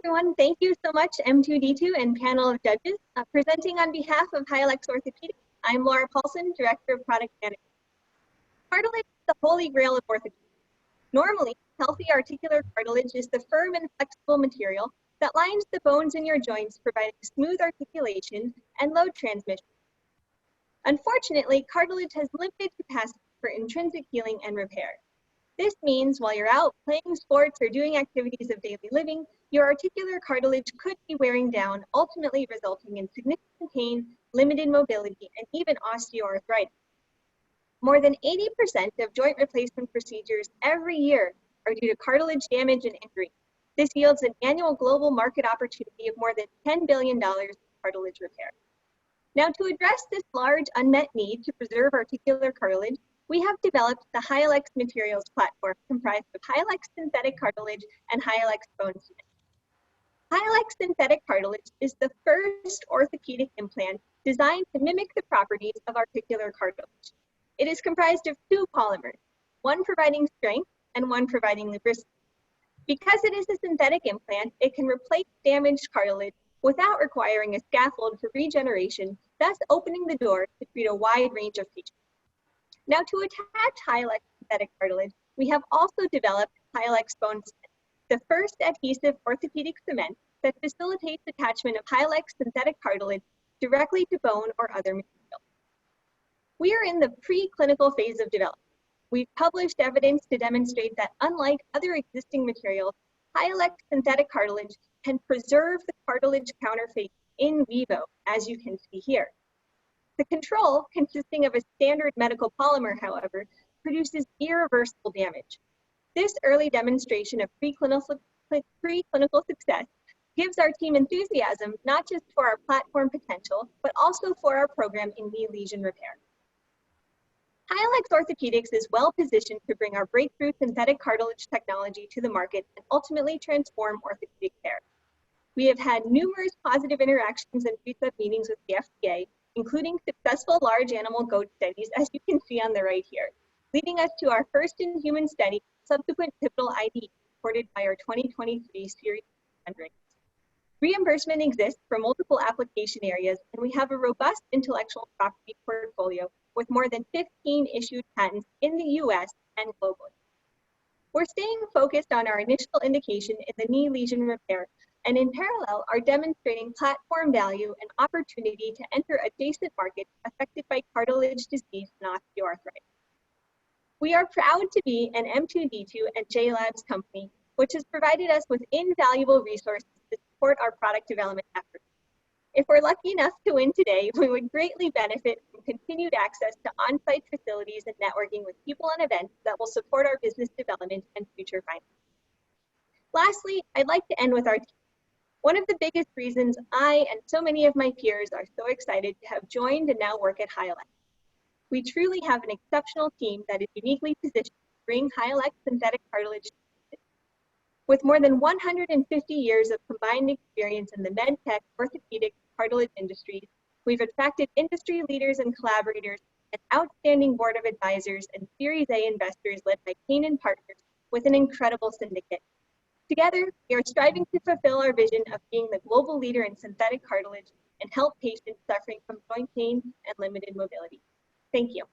everyone. Thank you so much, M2D2 and panel of judges. Presenting on behalf of HYALEX Orthopaedics, I'm Laura Paulsen, Director of Product Management. Cartilage is the holy grail of orthopedics. Normally, healthy articular cartilage is the firm and flexible material that lines the bones in your joints, providing smooth articulation and load transmission. Unfortunately, cartilage has limited capacity for intrinsic healing and repair. This means while you're out playing sports or doing activities of daily living, your articular cartilage could be wearing down, ultimately resulting in significant pain, limited mobility, and even osteoarthritis. More than 80% of joint replacement procedures every year are due to cartilage damage and injury. This yields an annual global market opportunity of more than $10 billion in cartilage repair. Now, to address this large unmet need to preserve articular cartilage, we have developed the HYALEX materials platform comprised of HYALEX synthetic cartilage and HYALEX bone cement. HYALEX synthetic cartilage is the first orthopedic implant designed to mimic the properties of articular cartilage. It is comprised of two polymers, one providing strength and one providing lubricity. Because it is a synthetic implant, it can replace damaged cartilage without requiring a scaffold for regeneration, thus opening the door to treat a wide range of patients. Now, to attach HYALEX synthetic cartilage, we have also developed HYALEX bone cement, the first adhesive orthopedic cement that facilitates attachment of HYALEX synthetic cartilage directly to bone or other material. We are in the preclinical phase of development. We've published evidence to demonstrate that unlike other existing materials, HYALEX synthetic cartilage can preserve the cartilage counterfeit in vivo, as you can see here. The control, consisting of a standard medical polymer, however, produces irreversible damage. This early demonstration of preclinical success gives our team enthusiasm not just for our platform potential, but also for our program in knee lesion repair. HYALEX Orthopaedics is well positioned to bring our breakthrough synthetic cartilage technology to the market and ultimately transform orthopedic care. We have had numerous positive interactions and pre-sub meetings with the FDA, including successful large animal goat studies, as you can see on the right here, leading us to our first in-human study, subsequent pivotal ID, supported by our 2023 Series 100. Reimbursement exists for multiple application areas, and we have a robust intellectual property portfolio with more than 15 issued patents in the US and globally. We're staying focused on our initial indication in the knee lesion repair, and in parallel are demonstrating platform value and opportunity to enter adjacent markets affected by cartilage disease and osteoarthritis. We are proud to be an M2D2 and JLabs company, which has provided us with invaluable resources to support our product development efforts. If we're lucky enough to win today, we would greatly benefit from continued access to on-site facilities and networking with people and events that will support our business development and future financing. Lastly, I'd like to end with our team. One of the biggest reasons I and so many of my peers are so excited to have joined and now work at HYALEX. We truly have an exceptional team that is uniquely positioned to bring HYALEX synthetic cartilage to market. With more than 150 years of combined experience in the med tech, orthopedic, cartilage industries, we've attracted industry leaders and collaborators, an outstanding board of advisors, and Series A investors led by Kane & Partners with an incredible syndicate. Together, we are striving to fulfill our vision of being the global leader in synthetic cartilage and help patients suffering from joint pain and limited mobility. Thank you.